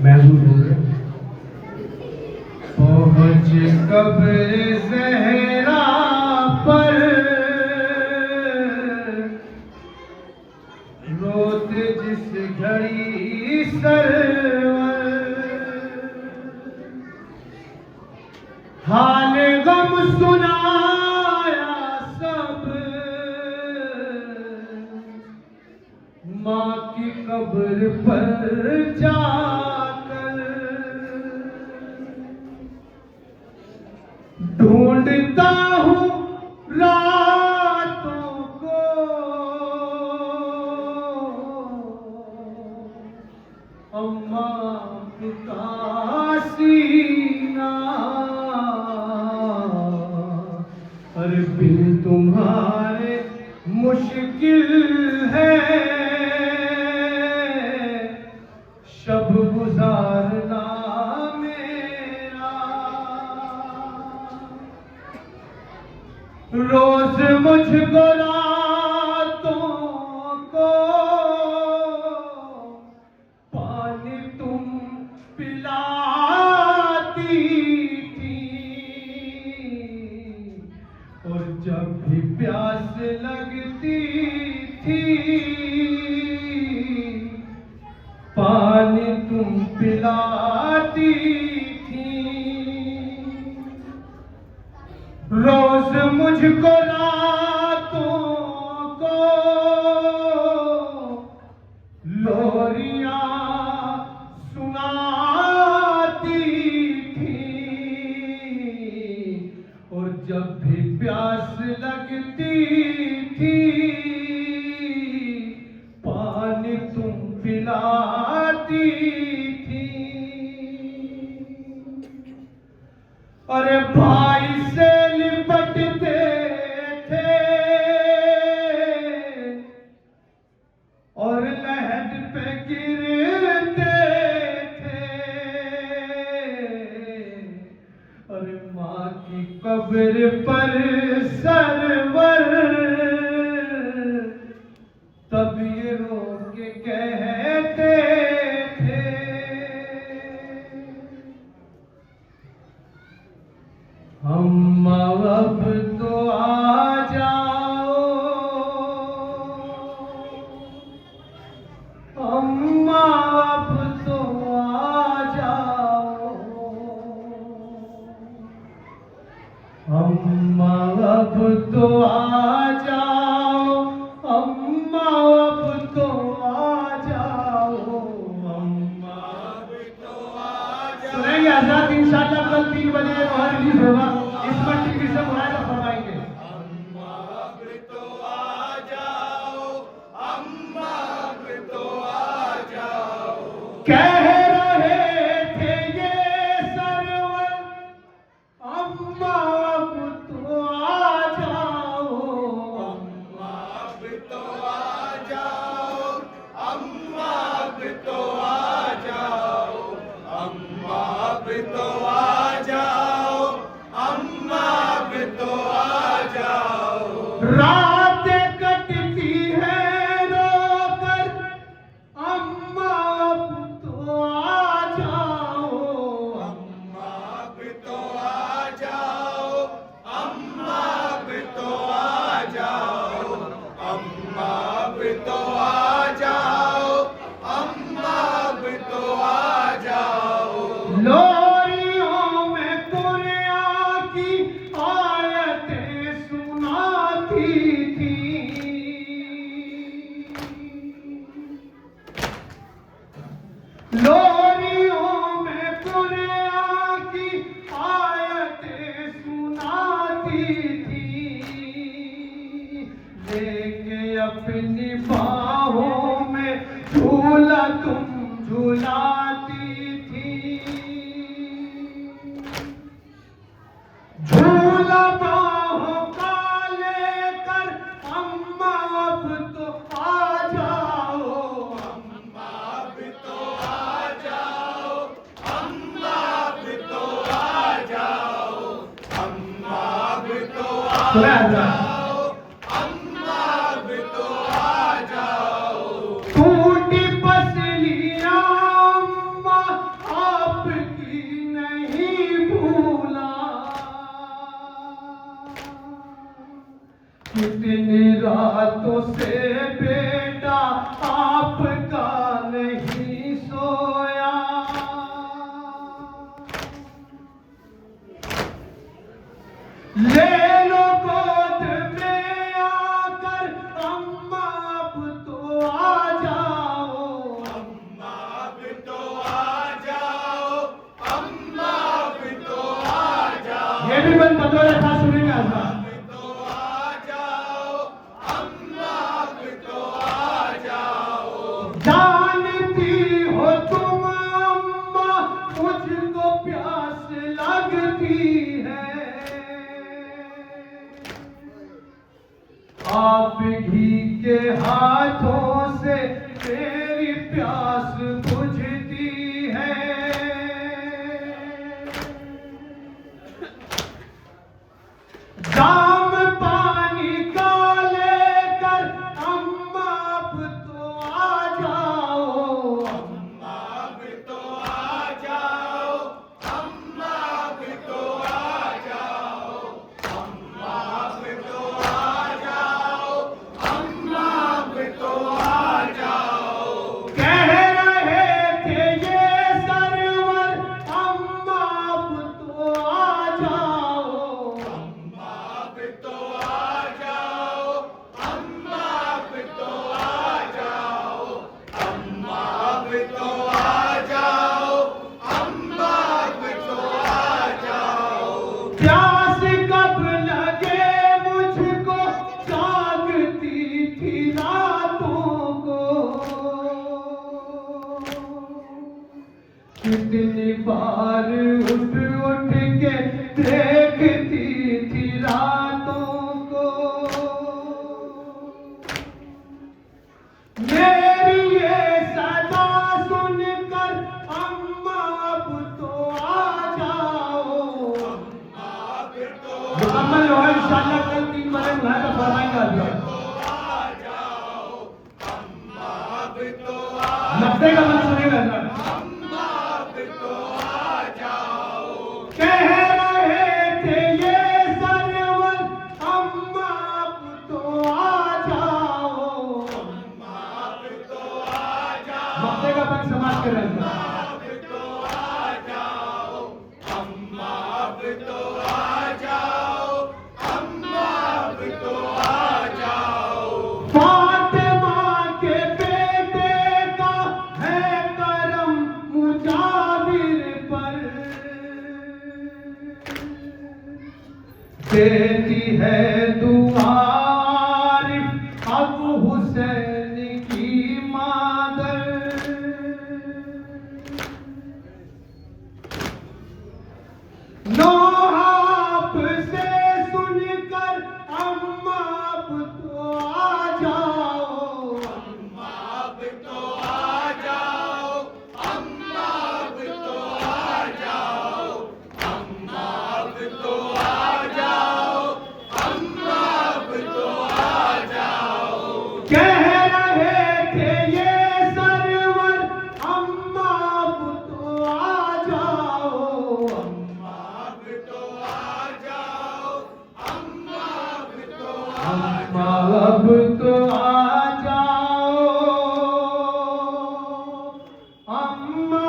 महसूस हो गए। पहुंच कब्र ज़हरा पर रोते जिस घड़ी सरवर, हाल गम सुनाया सब माँ की कब्र पर जाकर। ढूंढता हूँ रातों को अम्मा का सीना, अरे बिन तुम्हारे मुश्किल है शब गुजारना मेरा। रोज मुझको रातों को पानी तुम पिलाती थी, और जब भी प्यास लगती थी पानी तुम पिलाती थी। रोज मुझको रातों को लोरियां सुनाती थी, और जब भी प्यास लगती थी पानी तुम पिलाती थी। अरे भाई से लिपटते थे और लहद पे गिरते थे, अरे माँ की कब्र पर सरवर तब ये रो के कहते थे, अम्मा अब तो आ जाओ, अम्मा अब तो आ जाओ, अम्मा अब तो आ जाओ, अम्मा अब तो आ जाओ, अम्मा अब तो आ जाओ। सुनेंगे आजाद इंशाल्लाह कल 3 बजे वहाँ रिलीज होगा, इस पर टीवी से मुआयना फरमाएंगे। अम्मा अब तो आ जाओ, अम्मा अब तो आ जाओ। कह रहे थे ये सरवर अम्मा अब तो आ जाओ, अम्मा अब तो आ जाओ, अम्मा अब तो आ जाओ, अम्मा अब तो आ जाओ, अम्मा अब तो आ जाओ। रात कटती है रोकर अम्मा अब तो आ जाओ, अम्मा अब तो आ जाओ, अम्मा अब तो आ जाओ, अम्मा अब तो आ जाओ, अम्मा अब तो आ जाओ। लोरियों में कुरान की आयतें सुनाती थी, लोरियों में कुरान की आयतें सुनाती थी, लेके अपनी बाहों में झूला तुम झूलाती थी, झूला बाहों का लेकर अम्मा अब तो आ जाओ, अम्मा अब तो आ जाओ, अम्मा अब तो आ जाओ, अम्मा अब तो आ जाओ, अम्मा अब तो आ जाओ। टूटी पसलियां अम्मा रातों से बेटा आपका नहीं सोया। ले लो गोद में आकर अम्मा अब तो आ जाओ, अम्मा अब तो आ जाओ, अम्मा अब तो आ जाओ। ये भी बंद बतौर था, सुनेंगे आजा। अब तो आ जाओ, अम्मा अब तो आ जाओ। जानती हो तुम अम्मा मुझको प्यास लगती है, आप घी के हाथों से मेरी प्यास बुझती है। जाम पानी का लेकर अम्मा अब तो आ जाओ, अम्मा अब तो आ जाओ, अम्मा अब तो आ जाओ, अम्मा अब तो आ जाओ, अम्मा अब तो आ जाओ। कह रहे थे ये सरवर अम्मा अब तो आ जाओ, अम्मा अब तो आ जाओ, अम्मा अब तो आ जाओ, अम्मा अब तो आ जाओ, अम्मा अब तो आ जाओ। प्यास कब लगे मुझको जागती थी रातों को, कितनी बार उठ उठ के देखती थी रातों को। मेरी ये सदा सुनकर अम्मा अब तो आ जाओ, अब तो मुकम्मल हो इंशाअल्लाह कल 3 बजे बुलाए तो फरमाएंगे आ जाओ, अम्मा अब तो आ नब्बे का मन सुनेगा सर। अम्मा अब तो आ जाओ। कह रहे थे ये सरवर अम्मा अब तो आ जाओ, अम्मा अब तो आ जाओ, नब्बे का मन समाज कर रहे हैं। अब तो आ जाओ, अम्मा अब तो आ जाओ, अम्मा अब तो आ जाओ। फातिमा के बेटे का है करम मुजाहिर पर, देती है दुआ अब हुसैन की मादर। नौहाप से सुनकर अम्मा अब तो आ जाओ, अम्मा अब तो आ जाओ, अम्मा अब तो आ जाओ, अम्मा अब तो आ जाओ, अम्मा अब तो आ जाओ। कह रहे थे ये सरवर अम्मा अब तो आ जाओ, अम्मा अब तो आ जाओ, अम्मा अब तो अम्मा अब तो आ जाओ, अम्मा